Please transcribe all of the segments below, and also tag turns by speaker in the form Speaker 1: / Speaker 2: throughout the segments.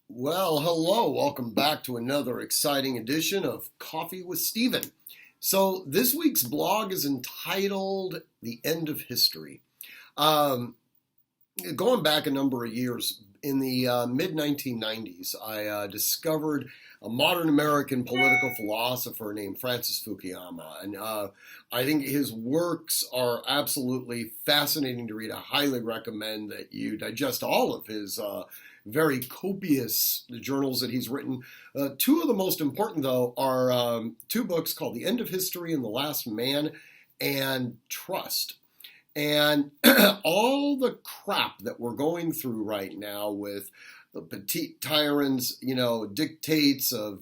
Speaker 1: Well, hello. Welcome back to another exciting edition of Coffee with Stephen. So, this week's blog is entitled The End of History. Um, Going back a number of years, in the mid 1990s, I discovered a modern American political philosopher named Francis Fukuyama. And I think his works are absolutely fascinating to read. I highly recommend that you digest all of his very copious journals that he's written. Two of the most important, though, are two books called The End of History and The Last Man and Trust. And all the crap that we're going through right now with the petite tyrants, dictates of,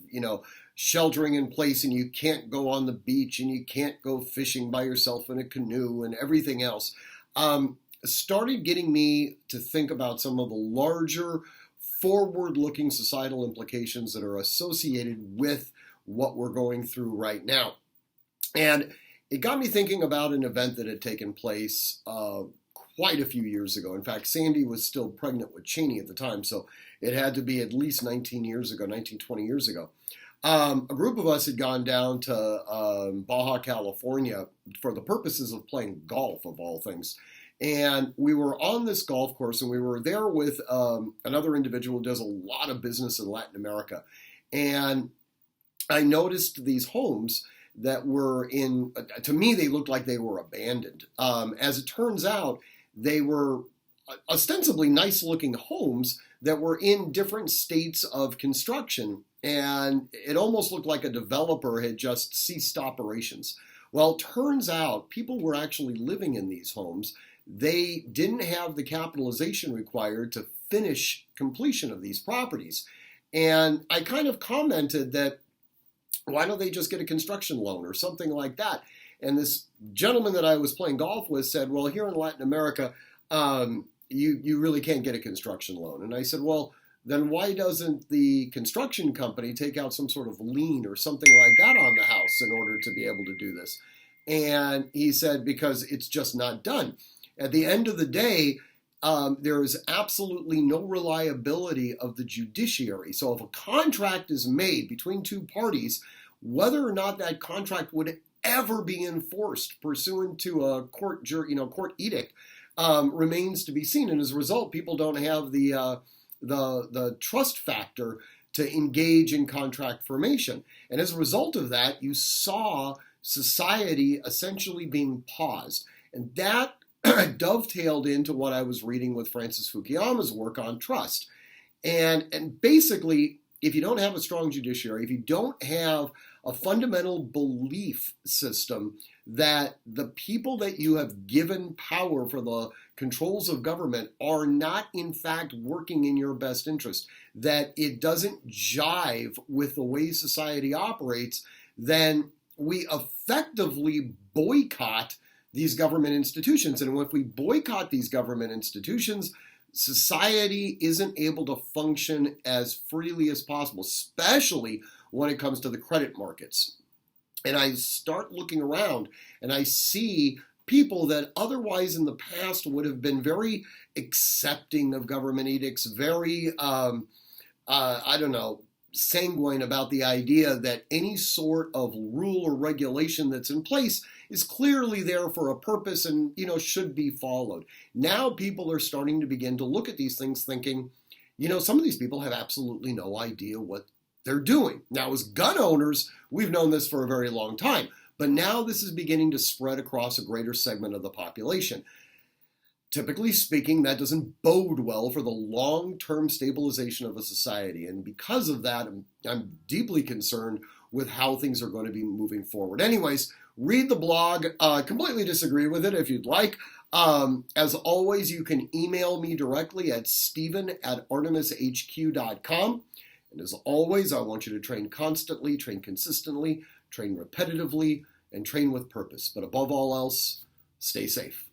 Speaker 1: sheltering in place, and you can't go on the beach and you can't go fishing by yourself in a canoe and everything else, started getting me to think about some of the larger forward-looking societal implications that are associated with what we're going through right now. And it got me thinking about an event that had taken place quite a few years ago. In fact, Sandy was still pregnant with Cheney at the time, so it had to be at least 19 years ago, 19, 20 years ago. A group of us had gone down to Baja California for the purposes of playing golf, of all things. And we were on this golf course, and we were there with another individual who does a lot of business in Latin America. And I noticed these homes that were to me, they looked like they were abandoned. As it turns out, they were ostensibly nice-looking homes that were in different states of construction, and it almost looked like a developer had just ceased operations. Well, it turns out people were actually living in these homes. They didn't have the capitalization required to finish completion of these properties. And I kind of commented that, why don't they just get a construction loan or something like that? And this gentleman that I was playing golf with said, well, here in Latin America, you really can't get a construction loan. And I said, well, then why doesn't the construction company take out some sort of lien or something like that on the house in order to be able to do this? And he said, because it's just not done. At the end of the day, there is absolutely no reliability of the judiciary. So if a contract is made between two parties, whether or not that contract would ever be enforced pursuant to a court edict remains to be seen. And as a result, people don't have the trust factor to engage in contract formation. And as a result of that, you saw society essentially being paused. And that dovetailed into what I was reading with Francis Fukuyama's work on trust. And basically, if you don't have a strong judiciary, if you don't have a fundamental belief system that the people that you have given power for the controls of government are not in fact working in your best interest, that it doesn't jive with the way society operates, then we effectively boycott these government institutions. And if we boycott these government institutions, society isn't able to function as freely as possible, especially when it comes to the credit markets. And I start looking around and I see people that otherwise in the past would have been very accepting of government edicts, very, sanguine about the idea that any sort of rule or regulation that's in place is clearly there for a purpose and, should be followed. Now people are starting to begin to look at these things thinking, some of these people have absolutely no idea what they're doing. Now, as gun owners, we've known this for a very long time, but now this is beginning to spread across a greater segment of the population. Typically speaking, that doesn't bode well for the long-term stabilization of a society. And because of that, I'm deeply concerned with how things are going to be moving forward. Anyways, read the blog. Completely disagree with it if you'd like. As always, you can email me directly at stephen@artemishq.com. And as always, I want you to train constantly, train consistently, train repetitively, and train with purpose. But above all else, stay safe.